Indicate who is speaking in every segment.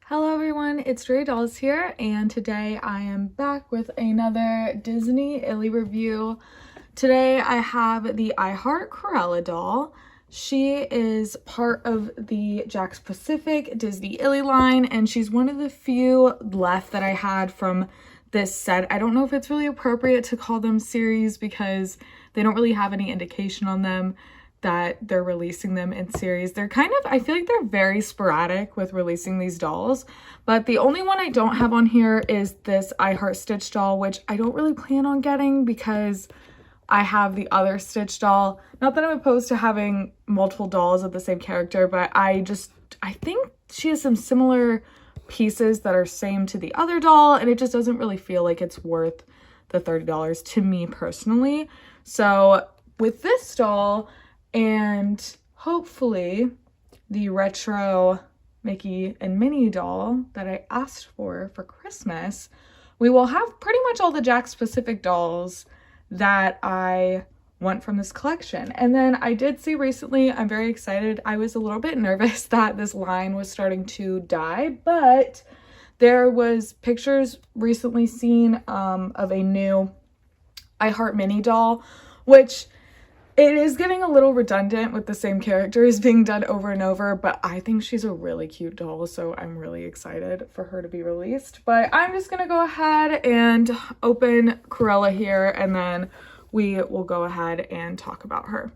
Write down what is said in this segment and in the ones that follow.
Speaker 1: Hello everyone, it's drearydolls here, and today I am back with another Disney Illy review. Today I have the I Heart Cruella doll. She is part of the Jakk Pacific Disney Illy line, and she's one of the few left that I had from this set. I don't know if it's really appropriate to call them series because they don't really have any indication on them that they're releasing them in series. They're kind of, I feel like they're very sporadic with releasing these dolls, but the only one I don't have on here is this I Heart Stitch doll, which I don't really plan on getting because I have the other Stitch doll. Not that I'm opposed to having multiple dolls of the same character, but I think she has some similar pieces that are same to the other doll, and it just doesn't really feel like it's worth the $30 to me personally. So with this doll, and hopefully the retro Mickey and Minnie doll that I asked for Christmas, we will have pretty much all the Jakk Pacific dolls that I want from this collection. And then I did see recently, I'm very excited. I was a little bit nervous that this line was starting to die, but there was pictures recently seen of a new I Heart Minnie doll, which it is getting a little redundant with the same characters being done over and over, but I think she's a really cute doll, so I'm really excited for her to be released. But I'm just gonna go ahead and open Cruella here, and then we will go ahead and talk about her.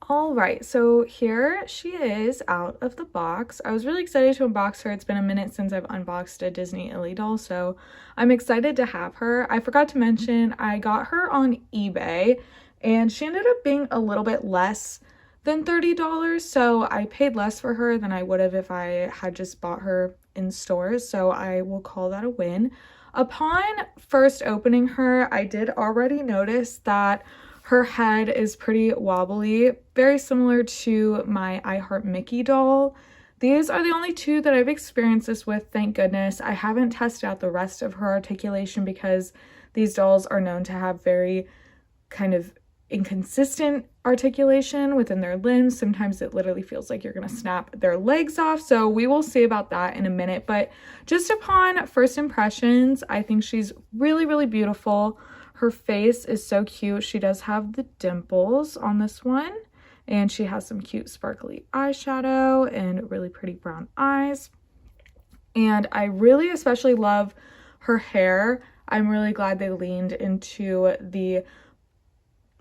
Speaker 1: All right, so here she is out of the box. I was really excited to unbox her. It's been a minute since I've unboxed a Disney Illy doll, so I'm excited to have her. I forgot to mention I got her on eBay, and she ended up being a little bit less than $30, so I paid less for her than I would have if I had just bought her in stores, so I will call that a win. Upon first opening her, I did already notice that her head is pretty wobbly, very similar to my I Heart Mickey doll. These are the only two that I've experienced this with, thank goodness. I haven't tested out the rest of her articulation because these dolls are known to have very kind of inconsistent articulation within their limbs. Sometimes it literally feels like you're gonna snap their legs off, so we will see about that in a minute. But just upon first impressions, I think she's really, really beautiful. Her face is so cute. She does have the dimples on this one, and she has some cute sparkly eyeshadow and really pretty brown eyes. And I really especially love her hair. I'm really glad they leaned into the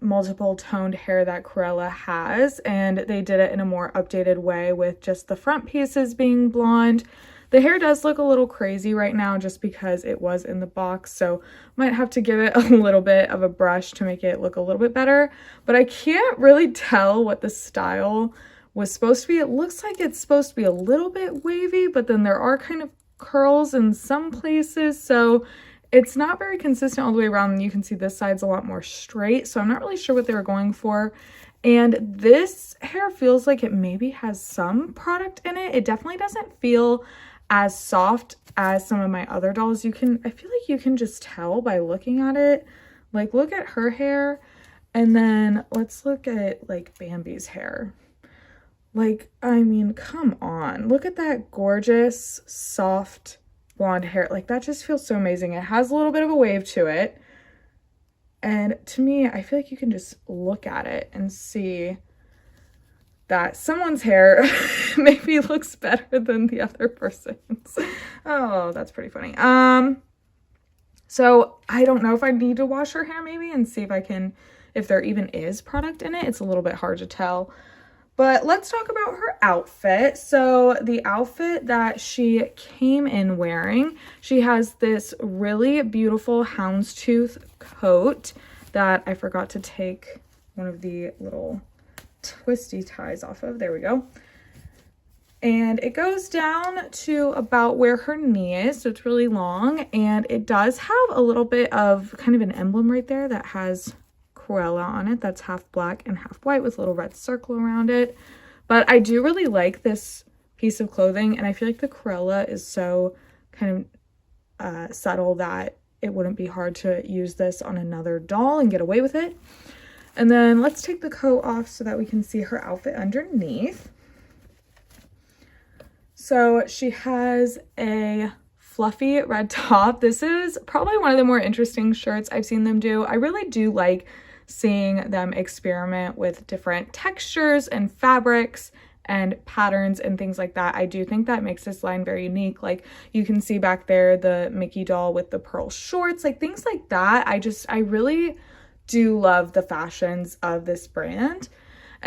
Speaker 1: multiple toned hair that Cruella has, and they did it in a more updated way with just the front pieces being blonde. The hair does look a little crazy right now just because it was in the box, so might have to give it a little bit of a brush to make it look a little bit better, but I can't really tell what the style was supposed to be. It looks like it's supposed to be a little bit wavy, but then there are kind of curls in some places, so it's not very consistent all the way around, and you can see this side's a lot more straight, so I'm not really sure what they were going for. And this hair feels like it maybe has some product in it. It definitely doesn't feel as soft as some of my other dolls. I feel like you can just tell by looking at it. Like, look at her hair, and then let's look at like Bambi's hair. Like, I mean, come on. Look at that gorgeous, soft blonde hair. Like, that just feels so amazing. It has a little bit of a wave to it, and to me, I feel like you can just look at it and see that someone's hair maybe looks better than the other person's. Oh, that's pretty funny. So I don't know if I need to wash her hair maybe and see if there even is product in it. It's a little bit hard to tell. But let's talk about her outfit. So the outfit that she came in wearing, she has this really beautiful houndstooth coat that I forgot to take one of the little twisty ties off of. There we go. And it goes down to about where her knee is, so it's really long, and it does have a little bit of kind of an emblem right there that has Cruella on it. That's half black and half white with a little red circle around it. But I do really like this piece of clothing, and I feel like the Cruella is so kind of subtle that it wouldn't be hard to use this on another doll and get away with it. And then let's take the coat off so that we can see her outfit underneath. So she has a fluffy red top. This is probably one of the more interesting shirts I've seen them do. I really do like seeing them experiment with different textures and fabrics and patterns and things like that. I do think that makes this line very unique. Like you can see back there the Mickey doll with the pearl shorts, like things like that. I really do love the fashions of this brand.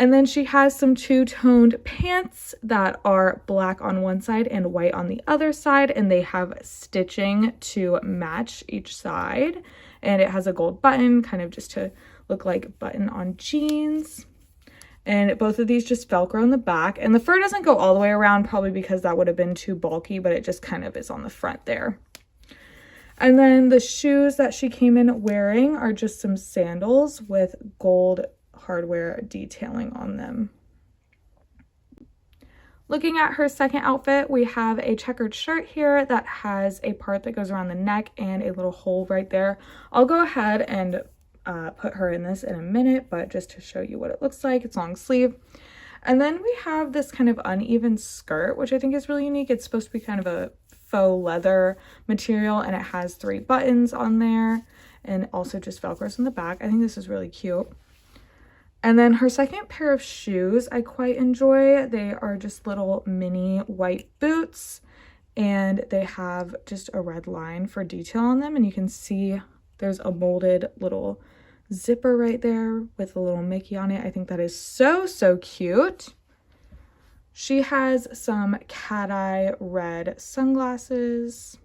Speaker 1: And then she has some two-toned pants that are black on one side and white on the other side, and they have stitching to match each side. And it has a gold button, kind of just to look like button on jeans. And both of these just Velcro in the back. And the fur doesn't go all the way around, probably because that would have been too bulky, but it just kind of is on the front there. And then the shoes that she came in wearing are just some sandals with gold hardware detailing on them. Looking at her second outfit, we have a checkered shirt here that has a part that goes around the neck and a little hole right there. I'll go ahead and put her in this in a minute, but just to show you what it looks like, it's long sleeve. And then we have this kind of uneven skirt, which I think is really unique. It's supposed to be kind of a faux leather material, and it has 3 buttons on there and also just Velcros in the back. I think this is really cute. And then her second pair of shoes I quite enjoy. They are just little mini white boots, and they have just a red line for detail on them. And you can see there's a molded little zipper right there with a little Mickey on it. I think that is so, so cute. She has some cat eye red sunglasses.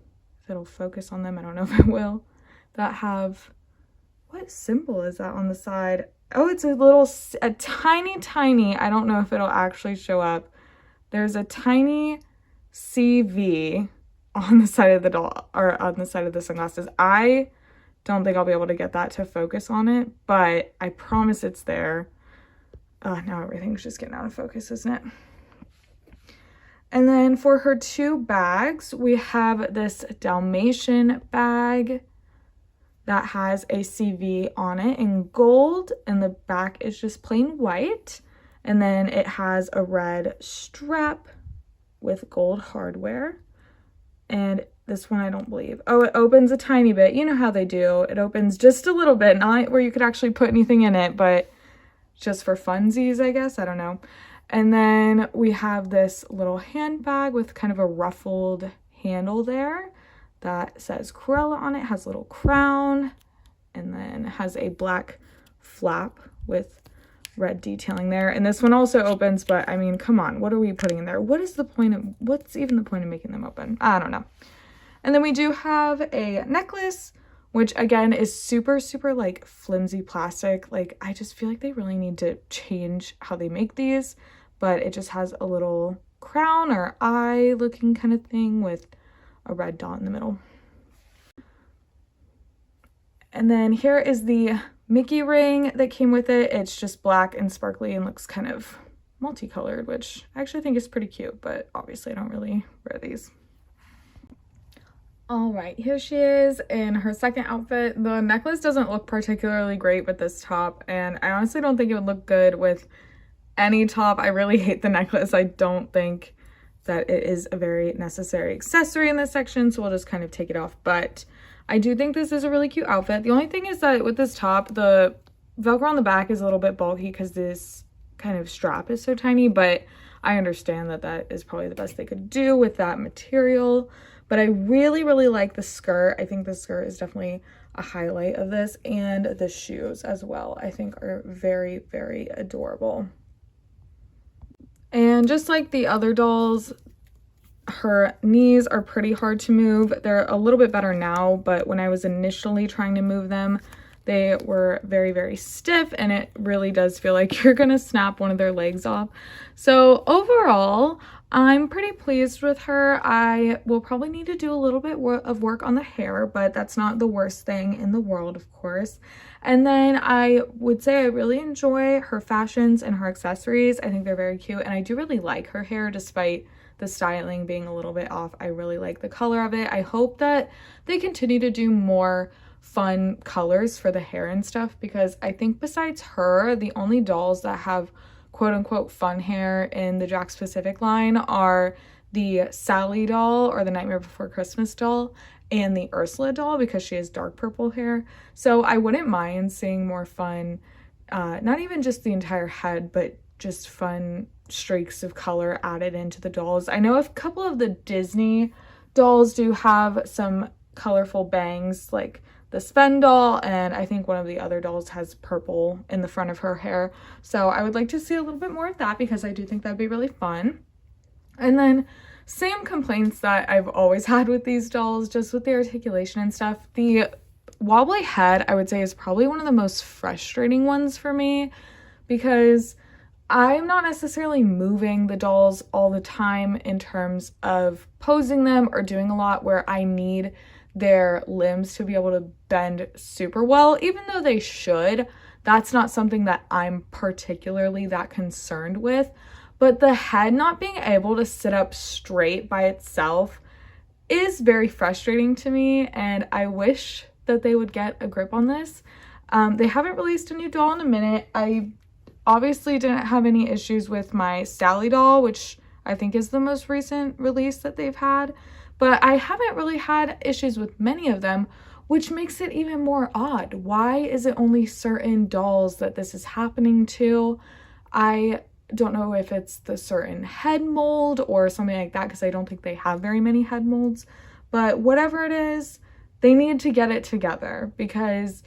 Speaker 1: If it'll focus on them, I don't know if it will. That have, what symbol is that on the side? Oh, it's a tiny, I don't know if it'll actually show up. There's a tiny CV on the side of the doll, or on the side of the sunglasses. I don't think I'll be able to get that to focus on it, but I promise it's there. Now everything's just getting out of focus, isn't it? And then for her 2 bags, we have this Dalmatian bag that has a CV on it in gold, and the back is just plain white. And then it has a red strap with gold hardware. And this one I don't believe. Oh, it opens a tiny bit. You know how they do. It opens just a little bit, not where you could actually put anything in it, but just for funsies, I guess. I don't know. And then we have this little handbag with kind of a ruffled handle there that says Cruella on it, has a little crown, and then has a black flap with red detailing there. And this one also opens, but I mean, come on, what are we putting in there? What's even the point of making them open? I don't know. And then we do have a necklace, which again is super, super like flimsy plastic. Like, I just feel like they really need to change how they make these, but it just has a little crown or eye looking kind of thing with a red dot in the middle. And then here is the Mickey ring that came with it. It's just black and sparkly and looks kind of multicolored, which I actually think is pretty cute, but obviously I don't really wear these. All right, here she is in her second outfit. The necklace doesn't look particularly great with this top, and I honestly don't think it would look good with any top. I really hate the necklace. I don't think that it is a very necessary accessory in this section, so we'll just kind of take it off. But I do think this is a really cute outfit. The only thing is that with this top, the Velcro on the back is a little bit bulky because this kind of strap is so tiny, but I understand that that is probably the best they could do with that material. But I really, really like the skirt. I think the skirt is definitely a highlight of this, and the shoes as well, I think are very, very adorable. And just like the other dolls, her knees are pretty hard to move. They're a little bit better now, but when I was initially trying to move them, they were very, very stiff, and it really does feel like you're gonna snap one of their legs off. So overall, I'm pretty pleased with her. I will probably need to do a little bit of work on the hair, but that's not the worst thing in the world, of course. And then I would say I really enjoy her fashions and her accessories. I think they're very cute, and I do really like her hair despite the styling being a little bit off. I really like the color of it. I hope that they continue to do more fun colors for the hair and stuff, because I think besides her, the only dolls that have quote-unquote fun hair in the Jakk specific line are the Sally doll, or the Nightmare Before Christmas doll, and the Ursula doll because she has dark purple hair. So I wouldn't mind seeing more fun, not even just the entire head, but just fun streaks of color added into the dolls. I know a couple of the Disney dolls do have some colorful bangs, like the Spen doll, and I think one of the other dolls has purple in the front of her hair. So I would like to see a little bit more of that because I do think that'd be really fun. And then same complaints that I've always had with these dolls, just with the articulation and stuff. The wobbly head, I would say, is probably one of the most frustrating ones for me because I'm not necessarily moving the dolls all the time in terms of posing them or doing a lot where I need their limbs to be able to bend super well, even though they should. That's not something that I'm particularly that concerned with. But the head not being able to sit up straight by itself is very frustrating to me, and I wish that they would get a grip on this. They haven't released a new doll in a minute. I obviously didn't have any issues with my Sally doll, which I think is the most recent release that they've had, but I haven't really had issues with many of them, which makes it even more odd. Why is it only certain dolls that this is happening to? I don't know if it's the certain head mold or something like that, because I don't think they have very many head molds, but whatever it is, they need to get it together because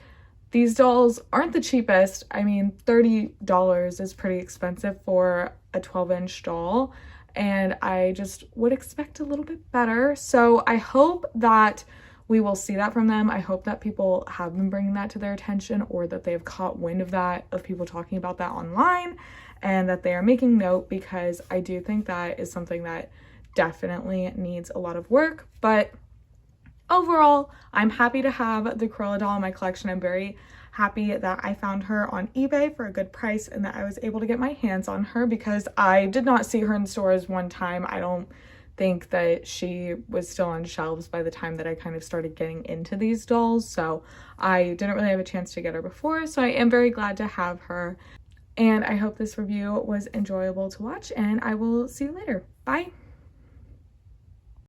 Speaker 1: these dolls aren't the cheapest. I mean, $30 is pretty expensive for a 12-inch doll, and I just would expect a little bit better. So I hope that we will see that from them. I hope that people have been bringing that to their attention, or that they have caught wind of that, of people talking about that online, and that they are making note, because I do think that is something that definitely needs a lot of work. But overall, I'm happy to have the Cruella doll in my collection. I'm very happy that I found her on eBay for a good price and that I was able to get my hands on her, because I did not see her in stores one time. I don't think that she was still on shelves by the time that I kind of started getting into these dolls, so I didn't really have a chance to get her before. So I am very glad to have her, and I hope this review was enjoyable to watch, and I will see you later. Bye!